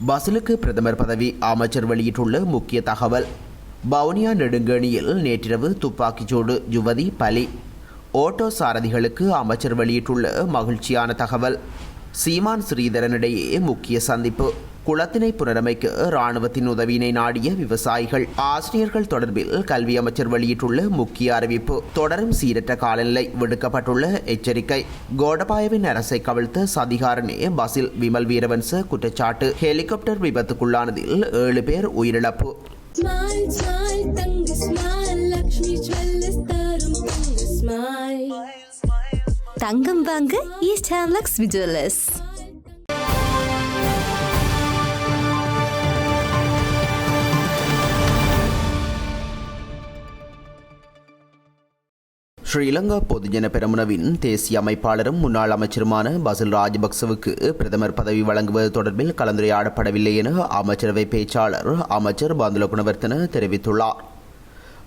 பசிலுக்கு பிரதமர் பதவி அமைச்சர் வெளியிட்டுள்ள முக்கிய தகவல். வவுனியா நெடுங்கேணியில் நேற்றிரவு துப்பாக்கிச்சூடு, யுவதி பலி. ஓட்டோ சாரதிகளுக்கு அமைச்சர் வெளியிட்டுள்ள மகிழ்ச்சியான தகவல். சீமான் ஸ்ரீதரனிடையே முக்கிய சந்திப்பு. குளத்தினை புனரமைக்க இராணுவத்தின் உதவியினை நாடிய விவசாயிகள். ஆசிரியர்கள் தொடர்பில் கல்வி அமைச்சர் வெளியிட்டுள்ள முக்கிய அறிவிப்பு. தொடரும் சீரற்ற காலநிலை, விடுக்கப்பட்டுள்ள எச்சரிக்கை. கோடபாயவின் அரசை கவிழ்த்த சதிகாரனே பசில், விமல் வீரவன்ச குற்றச்சாட்டு. ஹெலிகாப்டர் விபத்துக்குள்ளானதில் 7 பேர் உயிரிழப்பு. தங்கம் வாங்க ஈஸ்ட் ஹேம்லக்ஸ் விஜுவலர்ஸ். ஸ்ரீலங்கா பொதுஜன பெரமுனவின் தேசிய அமைப்பாளரும் முன்னாள் அமைச்சருமான பசில் ராஜபக்சவுக்கு பிரதமர் பதவி வழங்குவது தொடர்பில் கலந்துரையாடப்படவில்லை என அமைச்சரவை பேச்சாளர் அமைச்சர் பந்துல குணவர்த்தன தெரிவித்துள்ளார்.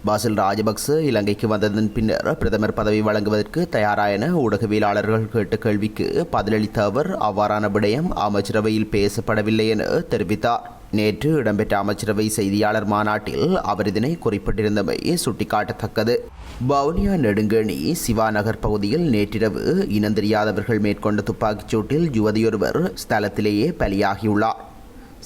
பசில் ராஜபக்ச இலங்கைக்கு வந்ததன் பின்னர் பிரதமர் பதவி வழங்குவதற்கு தயாரா என ஊடகவியலாளர்கள் கேட்ட கேள்விக்கு பதிலளித்த அவர் அவ்வாறான விடயம் அமைச்சரவையில் பேசப்படவில்லை என தெரிவித்தார். நேற்று இடம்பெற்ற அமைச்சரவை செய்தியாளர் மாநாட்டில் அவர் இதனை குறிப்பிட்டிருந்தமை சுட்டிக்காட்டத்தக்கது. வவுனியா நெடுங்கேணி சிவா நகர் பகுதியில் நேற்றிரவு இனந்தெரியாதவர்கள் மேற்கொண்ட துப்பாக்கிச்சூட்டில் யுவதியொருவர் ஸ்தலத்திலேயே பலியாகியுள்ளார்.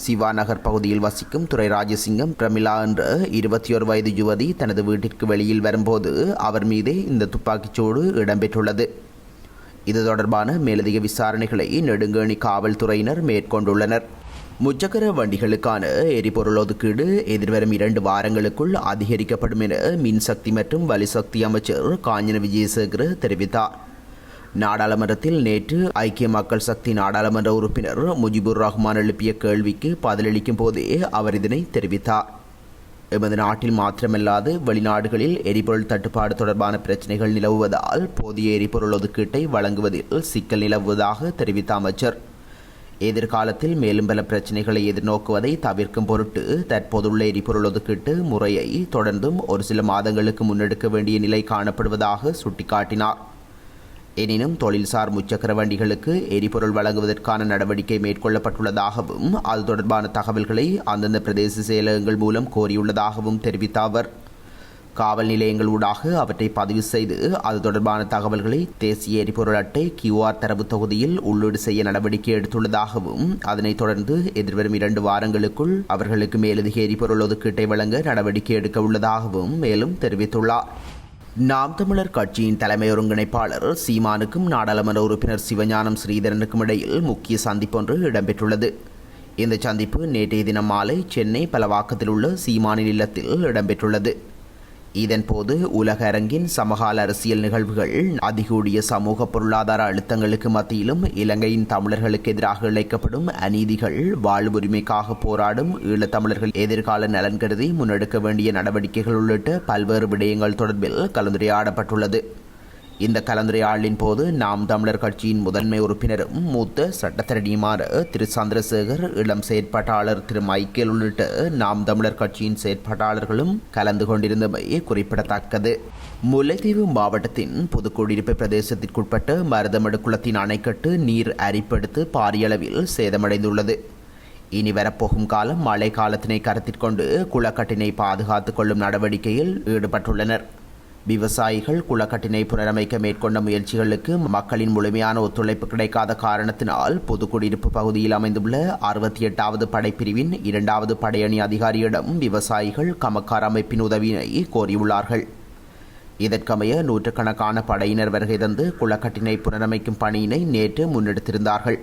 சிவா நகர் பகுதியில் வசிக்கும் துரை ராஜசிங்கம் பிரமிளா என்ற 21 வயது யுவதி தனது வீட்டிற்கு வெளியில் வரும்போது அவர் மீதே இந்த துப்பாக்கிச்சூடு இடம்பெற்றுள்ளது. இது தொடர்பான மேலதிக விசாரணைகளை நெடுங்கேணி காவல்துறையினர் மேற்கொண்டுள்ளனர். முச்சக்கர வண்டிகளுக்கான எரிபொருள் ஒதுக்கீடு எதிர்வரும் 2 வாரங்களுக்குள் அதிகரிக்கப்படும் என மின்சக்தி மற்றும் வலிசக்தி அமைச்சர் காஞ்சன விஜயசேகர தெரிவித்தார். நாடாளுமன்றத்தில் நேற்று ஐக்கிய மக்கள் சக்தி நாடாளுமன்ற உறுப்பினர் முஜிபுர் ரஹ்மான் எழுப்பிய கேள்விக்கு பதிலளிக்கும் போதே அவர் இதனை தெரிவித்தார். எமது நாட்டில் மாத்திரமல்லாது வெளிநாடுகளில் எரிபொருள் தட்டுப்பாடு தொடர்பான பிரச்சினைகள் நிலவுவதால் போதிய எரிபொருள் ஒதுக்கீட்டை வழங்குவதில் சிக்கல் நிலவுவதாக தெரிவித்த அமைச்சர், எதிர்காலத்தில் மேலும் பல பிரச்சினைகளை எதிர்நோக்குவதை தவிர்க்கும் பொருட்டு தற்போதுள்ள எரிபொருள் ஒதுக்கீட்டு முறையை தொடர்ந்தும் ஒரு சில மாதங்களுக்கு முன்னெடுக்க வேண்டிய நிலை காணப்படுவதாக சுட்டிக்காட்டினார். எனினும் தொழில்சார் முச்சக்கர வண்டிகளுக்கு எரிபொருள் வழங்குவதற்கான நடவடிக்கை மேற்கொள்ளப்பட்டுள்ளதாகவும் அது தொடர்பான தகவல்களை அந்தந்த பிரதேச செயலகங்கள் மூலம் கோரியுள்ளதாகவும் தெரிவித்த அவர், காவல் நிலையங்கள் ஊடாக அவற்றை பதிவு செய்து அது தொடர்பான தகவல்களை தேசிய எரிபொருள் அட்டை QR தரவு தொகுதியில் உள்ளீடு செய்ய நடவடிக்கை எடுத்துள்ளதாகவும் அதனைத் தொடர்ந்து எதிர்வரும் 2 வாரங்களுக்குள் அவர்களுக்கு மேலதிக எரிபொருள் ஒதுக்கீட்டை வழங்க நடவடிக்கை எடுக்க உள்ளதாகவும் மேலும் தெரிவித்துள்ளார். நாம் தமிழர் கட்சியின் தலைமை ஒருங்கிணைப்பாளர் சீமானுக்கும் நாடாளுமன்ற உறுப்பினர் சிவஞானம் ஸ்ரீதரனுக்கும் இடையில் முக்கிய சந்திப்பொன்று இடம்பெற்றுள்ளது. இந்த சந்திப்பு நேற்றைய தினம் மாலை சென்னை பலவாக்கத்தில் உள்ள சீமானின் இல்லத்தில் இடம்பெற்றுள்ளது. இதன்போது உலக அரங்கின் சமகால அரசியல் நிகழ்வுகள், அதிகூடிய சமூக பொருளாதார அழுத்தங்களுக்கு மத்தியிலும் இலங்கையின் தமிழர்களுக்கு எதிராக இழைக்கப்படும் அநீதிகள், வாழ்வுரிமைக்காக போராடும் ஈழத்தமிழர்கள் எதிர்கால நலன் கருதி முன்னெடுக்க வேண்டிய நடவடிக்கைகள் உள்ளிட்ட பல்வேறு விடயங்கள் தொடர்பில் கலந்துரையாடப்பட்டுள்ளது. இந்த கலந்துரையாடலின் போது நாம் தமிழர் கட்சியின் முதன்மை உறுப்பினரும் மூத்த சட்டத்தரணியுமான திரு சந்திரசேகர், இளம் செயற்பாட்டாளர் திரு மைக்கேல் உள்ளிட்ட நாம் தமிழர் கட்சியின் செயற்பாட்டாளர்களும் கலந்து கொண்டிருந்தமை குறிப்பிடத்தக்கது. முல்லைத்தீவு மாவட்டத்தின் புதுக்குடியிருப்பு பிரதேசத்திற்குட்பட்ட மருதமடு குளத்தின் அணைக்கட்டு நீர் அரிப்பெடுத்து பாரியளவில் சேதமடைந்துள்ளது. இனி வரப்போகும் காலம் மழை காலத்தினை கருத்தில் கொண்டு குளக்கட்டினை பாதுகாத்துக் கொள்ளும் நடவடிக்கையில் ஈடுபட்டுள்ளனர். விவசாயிகள் குளக்கட்டினை புனரமைக்க மேற்கொண்ட முயற்சிகளுக்கு மக்களின் முழுமையான ஒத்துழைப்பு கிடைக்காத காரணத்தினால் புதுக்குடியிருப்பு பகுதியில் அமைந்துள்ள 68வது படைப்பிரிவின் 2வது படையணி அதிகாரியிடம் விவசாயிகள் கமக்கார் அமைப்பின் உதவியினை கோரியுள்ளார்கள். இதற்கமைய நூற்றுக்கணக்கான படையினர் வருகை தந்து குளக்கட்டினை புனரமைக்கும் பணியினை நேற்று முன்னெடுத்திருந்தார்கள்.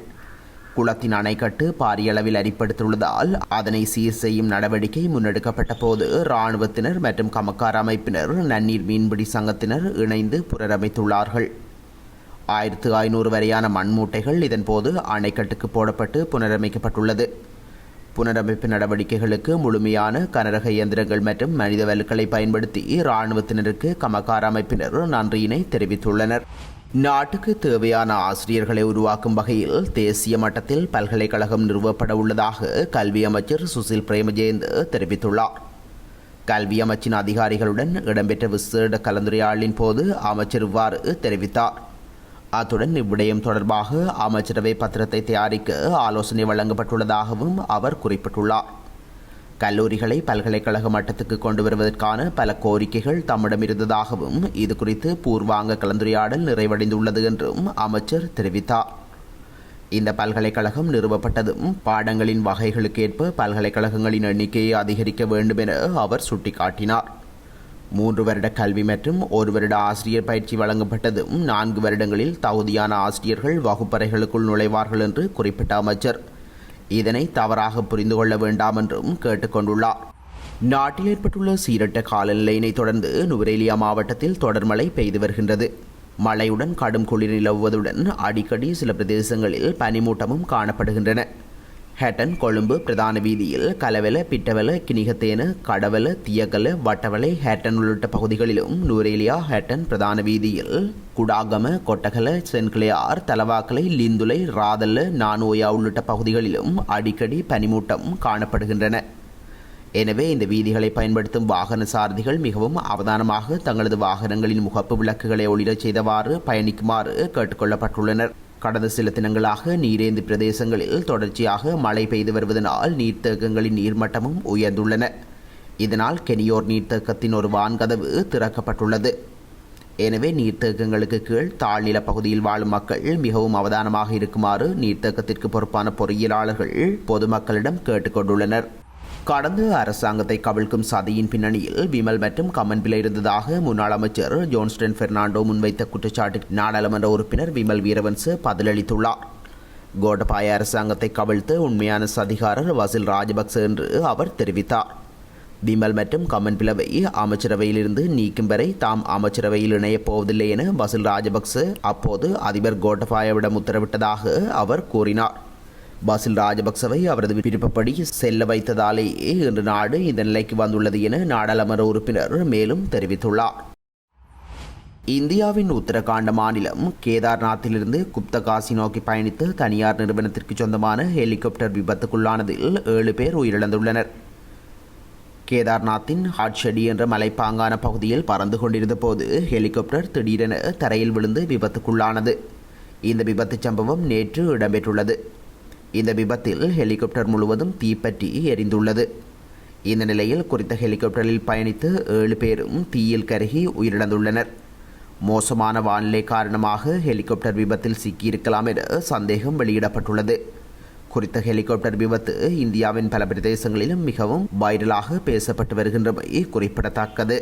குளத்தின் அணைக்கட்டு பாரியளவில் அரிப்படுத்தியுள்ளதால் அதனை சீர் செய்யும் நடவடிக்கை முன்னெடுக்கப்பட்ட போது இராணுவத்தினர் மற்றும் கமக்கார் அமைப்பினர், நன்னீர் மீன்பிடி சங்கத்தினர் இணைந்து புனரமைத்துள்ளார்கள். 1500 வரையான மண்மூட்டைகள் இதன்போது அணைக்கட்டுக்கு போடப்பட்டு புனரமைக்கப்பட்டுள்ளது. புனரமைப்பு நடவடிக்கைகளுக்கு முழுமையான கனரக இயந்திரங்கள் மற்றும் மனித வலுக்களை பயன்படுத்தி இராணுவத்தினருக்கு கமக்கார் அமைப்பினர் நன்றியினை தெரிவித்துள்ளனர். நாட்டுக்கு தேவையான ஆசிரியர்களை உருவாக்கும் வகையில் தேசிய மட்டத்தில் பல்கலைக்கழகம் நிறுவப்பட உள்ளதாக கல்வி அமைச்சர் சுசில் பிரேமஜெயந்த் தெரிவித்துள்ளார். கல்வி அமைச்சின் அதிகாரிகளுடன் இடம்பெற்ற விசேட கலந்துரையாடலின் போது அமைச்சர் இவ்வாறு தெரிவித்தார். அத்துடன் இவ்விடயம் தொடர்பாக அமைச்சரவை பத்திரத்தை தயாரிக்க ஆலோசனை வழங்கப்பட்டுள்ளதாகவும் அவர் குறிப்பிட்டுள்ளார். கல்லூரிகளை பல்கலைக்கழக மட்டத்துக்கு கொண்டு வருவதற்கான பல கோரிக்கைகள் தம்மிடம் இருந்ததாகவும் இது குறித்து பூர்வாங்க கலந்துரையாடல் நிறைவடைந்துள்ளது என்றும் அமைச்சர் தெரிவித்தார். இந்த பல்கலைக்கழகம் நிறுவப்பட்டதும் பாடங்களின் வகைகளுக்கேற்ப பல்கலைக்கழகங்களின் எண்ணிக்கையை அதிகரிக்க வேண்டும் என அவர் சுட்டிக்காட்டினார். 3 வருட கல்வி மற்றும் 1 வருட ஆசிரியர் பயிற்சி வழங்கப்பட்டதும் 4 வருடங்களில் தகுதியான ஆசிரியர்கள் வகுப்பறைகளுக்குள் நுழைவார்கள் என்று குறிப்பிட்ட அமைச்சர் இதனை தவறாக புரிந்து கொள்ள வேண்டாம் என்றும் கேட்டுக்கொண்டுள்ளார். நாட்டில் ஏற்பட்டுள்ள சீரற்ற காலநிலையினை தொடர்ந்து நுவரேலியா மாவட்டத்தில் தொடர் மழை பெய்து வருகின்றது. மழையுடன் கடும் குளிர் நிலவுவதுடன் அடிக்கடி சில பிரதேசங்களில் பனிமூட்டமும் காணப்படுகின்றன. ஹேட்டன் கொழும்பு பிரதான வீதியில் கலவெல, பிட்டவெல, கினிகத்தேன, கடவெல, தியகல, வட்டவளை, ஹேட்டன் உள்ளிட்ட பகுதிகளிலும் நுவரேலியா ஹேட்டன் பிரதான வீதியில் குடாகம, கொட்டகல, சென்கிளையார், தலவாக்கலை, லிந்துலை, ராதல்ல, நானோயா உள்ளிட்ட பகுதிகளிலும் அடிக்கடி பனிமூட்டம் காணப்படுகின்றன. எனவே இந்த வீதிகளை பயன்படுத்தும் வாகன சாரதிகள் மிகவும் அவதானமாக தங்களது வாகனங்களின் முகப்பு விளக்குகளை ஒளிரச் செய்தவாறு பயணிக்குமாறு கேட்டுக்கொள்ளப்பட்டுள்ளனர். கடந்த சில தினங்களாக நீரேந்தி பிரதேசங்களில் தொடர்ச்சியாக மழை பெய்து வருவதனால் நீர்த்தேக்கங்களின் நீர்மட்டமும் உயர்ந்துள்ளன. இதனால் கெனியோர் நீர்த்தேக்கத்தின் ஒரு வான்கதவு திறக்கப்பட்டுள்ளது. எனவே நீர்த்தேக்கங்களுக்கு கீழ் தாழ்நில பகுதியில் வாழும் மக்கள் மிகவும் அவதானமாக இருக்குமாறு நீர்த்தேக்கத்திற்கு பொறுப்பான பொறியியலாளர்கள் பொதுமக்களிடம் கேட்டுக்கொண்டுள்ளனர். கடந்த அரசாங்கத்தை கவிழ்க்கும் சதியின் பின்னணியில் விமல் மற்றும் கமன்பில இருந்ததாக முன்னாள் அமைச்சர் ஜோன்ஸ்டன் பெர்னாண்டோ முன்வைத்த குற்றச்சாட்டுக்கு நாடாளுமன்ற உறுப்பினர் விமல் வீரவன்ச பதிலளித்துள்ளார். கோட்டபாய அரசாங்கத்தை கவிழ்த்து உண்மையான சதிகாரர் வசில் ராஜபக்ச என்று அவர் தெரிவித்தார். விமல் மற்றும் கமன்பிலவை அமைச்சரவையிலிருந்து நீக்கும் வரை தாம் அமைச்சரவையில் இணையப் போவதில்லை என வசில் ராஜபக்ச அப்போது அதிபர் கோட்டபாயவிடம் உத்தரவிட்டதாக அவர் கூறினார். பசில் ராஜபக்சவை அவரது விருப்பப்படி செல்ல வைத்ததாலேயே இன்று நாடு இந்த நிலைக்கு வந்துள்ளது என நாடாளுமன்ற உறுப்பினர் மேலும் தெரிவித்துள்ளார். இந்தியாவின் உத்தரகாண்ட மாநிலம் கேதார்நாத்திலிருந்து குப்தகாசி நோக்கி பயணித்து தனியார் நிறுவனத்திற்கு சொந்தமான ஹெலிகாப்டர் விபத்துக்குள்ளானதில் 7 பேர் உயிரிழந்துள்ளனர். கேதார்நாத்தின் ஹாட்ஷெடி என்ற மலைப்பாங்கான பகுதியில் பறந்து கொண்டிருந்த போது ஹெலிகாப்டர் திடீரென தரையில் விழுந்து விபத்துக்குள்ளானது. இந்த விபத்து சம்பவம் நேற்று இடம்பெற்றுள்ளது. இந்த விபத்தில் ஹெலிகாப்டர் முழுவதும் தீப்பற்றி எரிந்துள்ளது. இந்த நிலையில் குறித்த ஹெலிகாப்டரில் பயணித்து 7 பேரும் தீயில் கருகி உயிரிழந்துள்ளனர். மோசமான வானிலை காரணமாக ஹெலிகாப்டர் விபத்தில் சிக்கியிருக்கலாம் என சந்தேகம் வெளியிடப்பட்டுள்ளது. குறித்த ஹெலிகாப்டர் விபத்து இந்தியாவின் பல பிரதேசங்களிலும் மிகவும் வைரலாக பேசப்பட்டு வருகின்றமை குறிப்பிடத்தக்கது.